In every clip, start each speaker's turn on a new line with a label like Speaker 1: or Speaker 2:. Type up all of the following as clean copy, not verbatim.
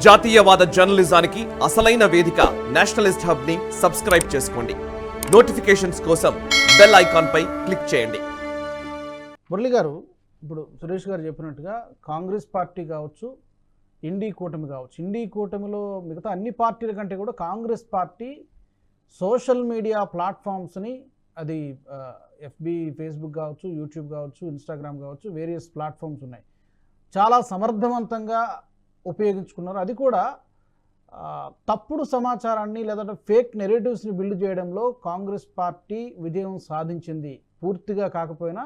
Speaker 1: జాతీయవాద జర్నలిజానికి అసలైన వేదిక నేషనలిస్ట్ హబ్ ని సబ్స్క్రైబ్ చేసుకోండి. నోటిఫికేషన్స్ కోసం బెల్ ఐకాన్ పై క్లిక్ చేయండి.
Speaker 2: మురళి గారు, ఇప్పుడు సురేష్ గారు చెప్పినట్టుగా కాంగ్రెస్ పార్టీ కావచ్చు, ఇండీ కూటమి కావచ్చు, ఇండీ కూటమిలో మిగతా అన్ని పార్టీల కంటే కూడా కాంగ్రెస్ పార్టీ సోషల్ మీడియా ప్లాట్ఫామ్స్ని, అది ఎఫ్బి, ఫేస్బుక్ కావచ్చు, యూట్యూబ్ కావచ్చు, ఇన్స్టాగ్రామ్ కావచ్చు, వేరియస్ ప్లాట్ఫామ్స్ ఉన్నాయి, చాలా సమర్థవంతంగా ఉపయోగించుకున్నారు. అది కూడా తప్పుడు సమాచారాన్ని లేదంటే ఫేక్ నెరేటివ్స్ని బిల్డ్ చేయడంలో కాంగ్రెస్ పార్టీ విజయం సాధించింది. పూర్తిగా కాకపోయినా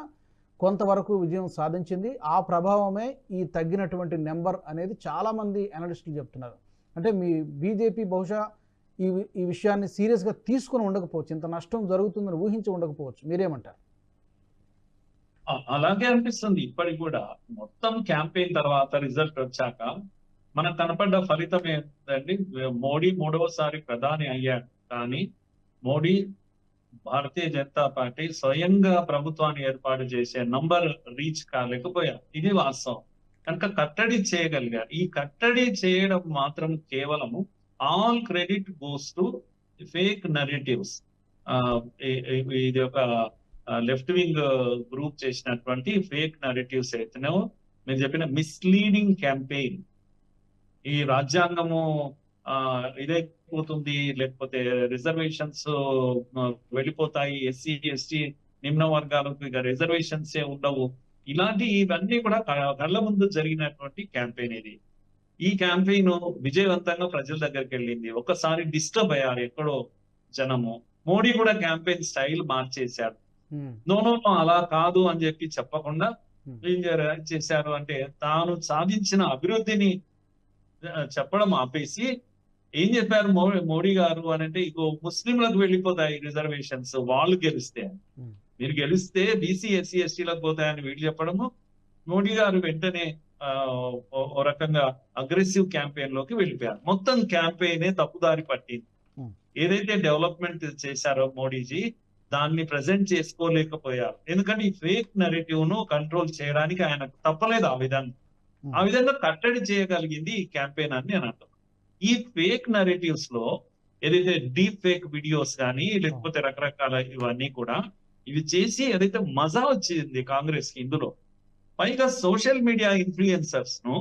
Speaker 2: కొంతవరకు విజయం సాధించింది. ఆ ప్రభావమే ఈ తగ్గినటువంటి నెంబర్ అనేది చాలామంది అనలిస్టులు చెప్తున్నారు. అంటే మీ బీజేపీ బహుశా ఈ విషయాన్ని సీరియస్గా తీసుకుని ఉండకపోవచ్చు, ఇంత నష్టం జరుగుతుందని ఊహించి ఉండకపోవచ్చు. మీరేమంటారు?
Speaker 3: అలాగే అనిపిస్తుంది ఇప్పటికి కూడా. మొత్తం క్యాంపెయిన్ తర్వాత రిజల్ట్ వచ్చాక మనకు కనపడ్డ ఫలితం ఏంటండి? మోడీ మూడవసారి ప్రధాని అయ్యాడు, కానీ మోడీ, భారతీయ జనతా పార్టీ స్వయంగా ప్రభుత్వాన్ని ఏర్పాటు చేసే నంబర్ రీచ్ కాలేకపోయారు. ఇది వాస్తవం. కనుక కట్టడి చేయగలిగారు. ఈ కట్టడి చేయడం మాత్రం కేవలము all credit goes to fake narratives. ఇది ఒక లెఫ్ట్ వింగ్ గ్రూప్ చేసినటువంటి ఫేక్ నరేటివ్స్ అయితేనో, మీరు చెప్పిన మిస్లీడింగ్ క్యాంపెయిన్, ఈ రాజ్యాంగము ఇదైపోతుంది, లేకపోతే రిజర్వేషన్స్ వెళ్ళిపోతాయి, ఎస్సీ ఎస్టీ నిమ్న వర్గాలకు ఇక రిజర్వేషన్స్ ఉండవు, ఇవన్నీ కూడా కళ్ళ ముందు జరిగినటువంటి క్యాంపెయిన్ ఇది. ఈ క్యాంపెయిన్ విజయవంతంగా ప్రజల దగ్గరికి వెళ్ళింది. ఒకసారి డిస్టర్బ్ అయ్యారు ఎక్కడో జనము. మోడీ కూడా క్యాంపెయిన్ స్టైల్ మార్చేశారు. నో అలా కాదు అని చెప్పి చెప్పకుండా ఏం చేశారు అంటే, తాను సాధించిన అభివృద్ధిని చెప్పడం ఆపేసి ఏం చెప్పారు మోడీ గారు అని అంటే, ఇగో ముస్లింలకు వెళ్ళిపోతాయి రిజర్వేషన్స్ వాళ్ళు గెలిస్తే, మీరు గెలిస్తే బీసీ ఎస్సీ ఎస్టీలకు పోతాయని వీళ్ళు చెప్పడము, మోడీ గారు వెంటనే ఓ రకంగా అగ్రెసివ్ క్యాంపెయిన్ లోకి వెళ్ళిపోయారు. మొత్తం క్యాంపెయినే తప్పుదారి పట్టింది. ఏదైతే డెవలప్మెంట్ చేశారో మోడీజీ, దాన్ని ప్రజెంట్ చేసుకోలేకపోయారు. ఎందుకంటే ఈ ఫేక్ నెరేటివ్ ను కంట్రోల్ చేయడానికి ఆయనకు తప్పలేదు. ఆ విధంగా కట్టడి చేయగలిగింది ఈ క్యాంపెయిన్ అని నేను అంటాను. ఈ ఫేక్ నెరేటివ్స్ లో ఏదైతే డీప్ ఫేక్ వీడియోస్ కానీ, లేకపోతే రకరకాల ఇవన్నీ కూడా ఇవి చేసి ఏదైతే మజా వచ్చింది కాంగ్రెస్ కి ఇందులో, పైగా సోషల్ మీడియా ఇన్ఫ్లుయెన్సర్స్ ను,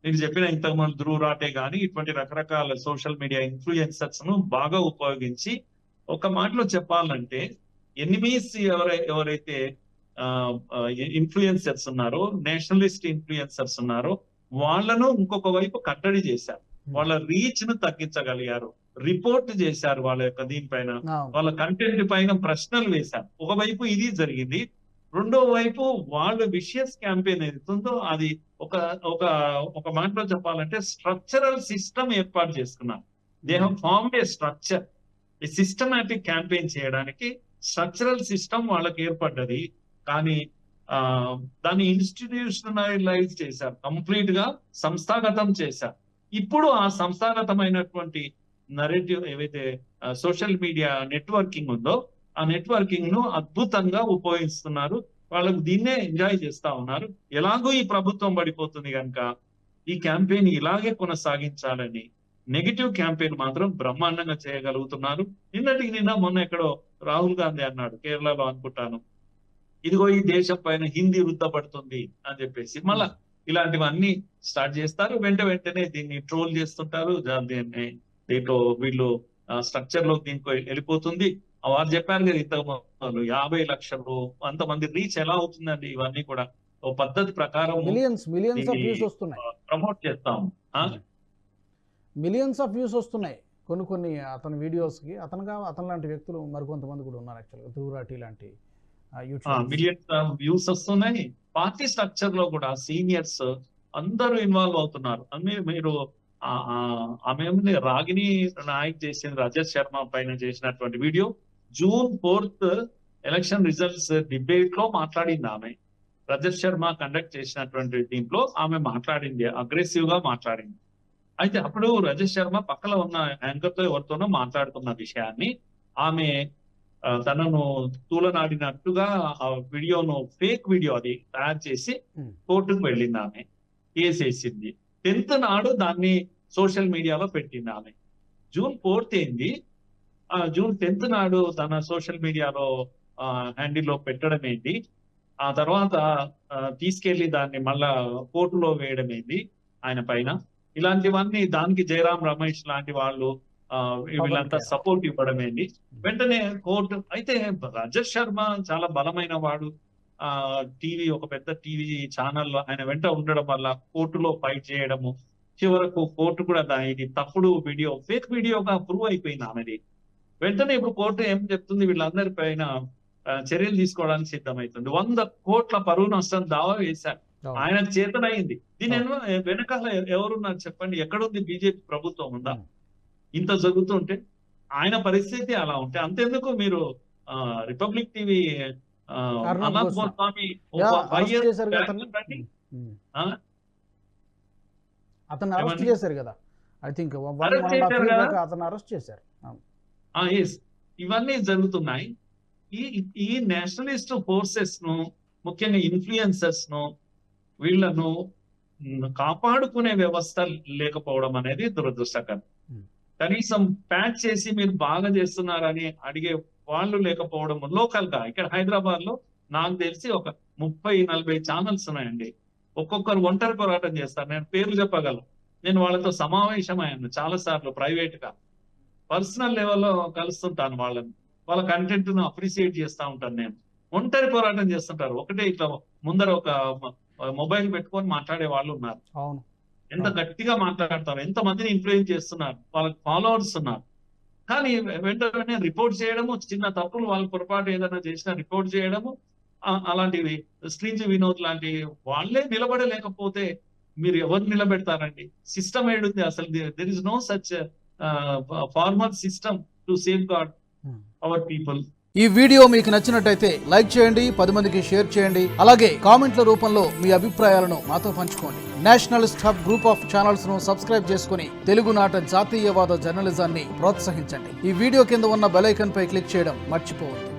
Speaker 3: మీరు చెప్పిన ఇంతకుముందు ధ్రువ్ రాటే కానీ, ఇటువంటి రకరకాల సోషల్ మీడియా ఇన్ఫ్లుయెన్సర్స్ ను బాగా ఉపయోగించి, ఒక మాటలో చెప్పాలంటే ఎనిమీస్ ఎవరైతే ఇన్ఫ్లుయెన్సర్స్ ఉన్నారో, నేషనలిస్ట్ ఇన్ఫ్లుయెన్సర్స్ ఉన్నారో, వాళ్ళను ఇంకొక వైపు కట్టడి చేశారు. వాళ్ళ రీచ్ ను తగ్గించగలిగారు. రిపోర్ట్ చేశారు వాళ్ళ యొక్క దీనిపైన, వాళ్ళ కంటెంట్ పైన ప్రశ్నలు వేశారు. ఒకవైపు ఇది జరిగింది. రెండో వైపు వాళ్ళు విషియస్ క్యాంపెయిన్ ఏదైతుందో అది ఒక మాటలో చెప్పాలంటే స్ట్రక్చరల్ సిస్టమ్ ఏర్పాటు చేసుకున్నారు. They have formed A structure. ఈ సిస్టమాటిక్ క్యాంపెయిన్ చేయడానికి స్ట్రక్చరల్ సిస్టమ్ వాళ్ళకి ఏర్పడ్డది. కానీ దాన్ని ఇన్స్టిట్యూషనలైజ్ చేశారు, కంప్లీట్ గా సంస్థాగతం చేశారు. ఇప్పుడు ఆ సంస్థాగతమైనటువంటి నరేటివ్ ఏవైతే సోషల్ మీడియా నెట్వర్కింగ్ ఉందో, ఆ నెట్వర్కింగ్ ను అద్భుతంగా ఉపయోగిస్తున్నారు. వాళ్ళకు దీన్నే ఎంజాయ్ చేస్తా ఉన్నారు. ఎలాగో ఈ ప్రభుత్వం పడిపోతుంది కనుక ఈ క్యాంపెయిన్ ఇలాగే కొనసాగించాలని నెగిటివ్ క్యాంపెయిన్ మాత్రం బ్రహ్మాండంగా చేయగలుగుతున్నారు. నిన్న మొన్న ఎక్కడో రాహుల్ గాంధీ అన్నాడు, కేరళలో అనుకుంటాను, ఇదిగో ఈ దేశం పైన హిందీ రుద్దపడుతుంది అని చెప్పేసి మళ్ళా ఇలాంటివన్నీ స్టార్ట్ చేస్తారు. వెంటనే దీన్ని ట్రోల్ చేస్తుంటారు. దీంట్లో వీళ్ళు స్ట్రక్చర్ లో దీనికి వెళ్ళిపోతుంది. వారు చెప్పారు కదా ఇంతకు 50 లక్షలు అంతమంది రీచ్ ఎలా అవుతుందండి? ఇవన్నీ కూడా ఓ పద్ధతి ప్రకారం ప్రమోట్ చేస్తాం.
Speaker 2: మిలియన్స్ ఆఫ్ వ్యూస్ వస్తున్నాయి కొన్ని అతని వీడియోస్ కి. అతను లాంటి వ్యక్తులు మరికొంతమంది కూడా ఉన్నారు. యాక్చువల్గా ధ్రువరాటి లాంటి
Speaker 3: మిలియన్స్ ఆఫ్ వ్యూస్ వస్తున్నాయి. పార్టీ స్ట్రక్చర్ లో కూడా సీనియర్స్ అందరూ ఇన్వాల్వ్ అవుతున్నారు. మీరు ఆమె రాగిణి నాయక్ చేసిన రజత్ శర్మ పైన చేసినటువంటి video, June 4th election results debate లో మాట్లాడింది ఆమె. రజత్ శర్మ కండక్ట్ చేసినటువంటి దీంట్లో ఆమె మాట్లాడింది, అగ్రెసివ్ గా మాట్లాడింది. అయితే అప్పుడు రజత్ శర్మ పక్కన ఉన్న యాంకర్ తో ఎవరితోనో మాట్లాడుతున్న విషయాన్ని ఆమె తనను తూలనాడినట్టుగా ఆ వీడియోను, ఫేక్ వీడియో అది తయారు చేసి కోర్టుకు వెళ్ళింది. ఆమె కేసు వేసింది. 10th నాడు దాన్ని సోషల్ మీడియాలో పెట్టింది ఆమె. జూన్ 4th ఏంది, జూన్ 10th నాడు తన సోషల్ మీడియాలో హ్యాండిల్లో పెట్టడం ఏంటి, ఆ తర్వాత తీసుకెళ్లి దాన్ని మళ్ళా కోర్టులో వేయడం ఏంటి ఆయన పైన. ఇలాంటివన్నీ దానికి జయరాం రమేష్ లాంటి వాళ్ళు వీళ్ళంతా సపోర్ట్ ఇవ్వడం ఏంటి. వెంటనే కోర్టు అయితే రజత్ శర్మ చాలా బలమైన వాడు, టీవీ ఒక పెద్ద టీవీ ఛానల్లో ఆయన వెంట ఉండడం వల్ల కోర్టులో ఫైట్ చేయడము, చివరకు కోర్టు కూడా ఇది తప్పుడు వీడియో, ఫేక్ వీడియోగా ప్రూవ్ అయిపోయింది ఆమెది. వెంటనే ఇప్పుడు కోర్టు ఏం చెప్తుంది, వీళ్ళందరి పైన చర్యలు తీసుకోవడానికి సిద్ధమవుతుంది. 100 కోట్ల పరువు నష్టం దావా వేశారు, ఆయనకు చేతనైంది. దీని వెనకాల ఎవరున్నారు చెప్పండి? ఎక్కడుంది బీజేపీ ప్రభుత్వం ఉందా? ఇంత జరుగుతుంటే ఆయన పరిస్థితి అలా ఉంటే అంతెందుకు మీరు రిపబ్లిక్ టీవీ అనంత్ గోస్వామి
Speaker 2: అతను అరెస్ట్ చేశారు కదా, ఐ థింక్ అతను అరెస్ట్ చేశారు.
Speaker 3: ఇవన్నీ జరుగుతున్నాయి. ఈ నేషనలిస్ట్ ఫోర్సెస్ ను, ముఖ్యంగా ఇన్ఫ్లుయెన్సర్స్ ను, వీళ్లను కాపాడుకునే వ్యవస్థ లేకపోవడం అనేది దురదృష్టకరం. కనీసం ప్యాచ్ చేసి మీరు బాగా చేస్తున్నారని అడిగే వాళ్ళు లేకపోవడం. లోకల్ గా ఇక్కడ హైదరాబాద్ లో నాకు తెలిసి ఒక 30-40 ఛానల్స్ ఉన్నాయండి. ఒక్కొక్కరు ఒంటరి పోరాటం చేస్తారు. నేను పేర్లు చెప్పగలను. నేను వాళ్ళతో సమావేశమయ్యాను చాలా సార్లు, ప్రైవేట్ గా పర్సనల్ లెవెల్లో కలుస్తుంటాను వాళ్ళని. వాళ్ళ కంటెంట్ ను అప్రిసియేట్ చేస్తూ ఉంటాను. నేను ఒంటరి పోరాటం చేస్తుంటారు. ఒకటే ఇట్లా ముందర ఒక మొబైల్ పెట్టుకొని మాట్లాడే వాళ్ళు ఉన్నారు. ఎంత గట్టిగా మాట్లాడతారు, ఎంత మందిని ఇన్ఫ్లుయెన్స్ చేస్తున్నారు, వాళ్ళకి ఫాలోవర్స్ ఉన్నారు. కానీ వెంటనే రిపోర్ట్ చేయడము, చిన్న తప్పులు వాళ్ళ పొరపాటు ఏదైనా చేసినా రిపోర్ట్ చేయడము, అలాంటివి స్క్రీన్ వినోద్ లాంటి వాళ్ళే నిలబడలేకపోతే మీరు ఎవరు నిలబెడతారండి? సిస్టమ్ ఏడుంది అసలు? There is no such formal system to safeguard our people.
Speaker 2: ఈ వీడియో మీకు నచ్చినట్టయితే లైక్ చేయండి, 10 మందికి షేర్ చేయండి. అలాగే కామెంట్ల రూపంలో మీ అభిప్రాయాలను మాతో పంచుకోండి. Nationalist hub group of channels ను సబ్స్క్రైబ్ చేసుకుని తెలుగునాట జాతీయవాద జర్నలిజాన్ని ప్రోత్సహించండి. ఈ వీడియో కింద ఉన్న బెల్ ఐకాన్ పై క్లిక్ చేయడం మర్చిపోవద్దు.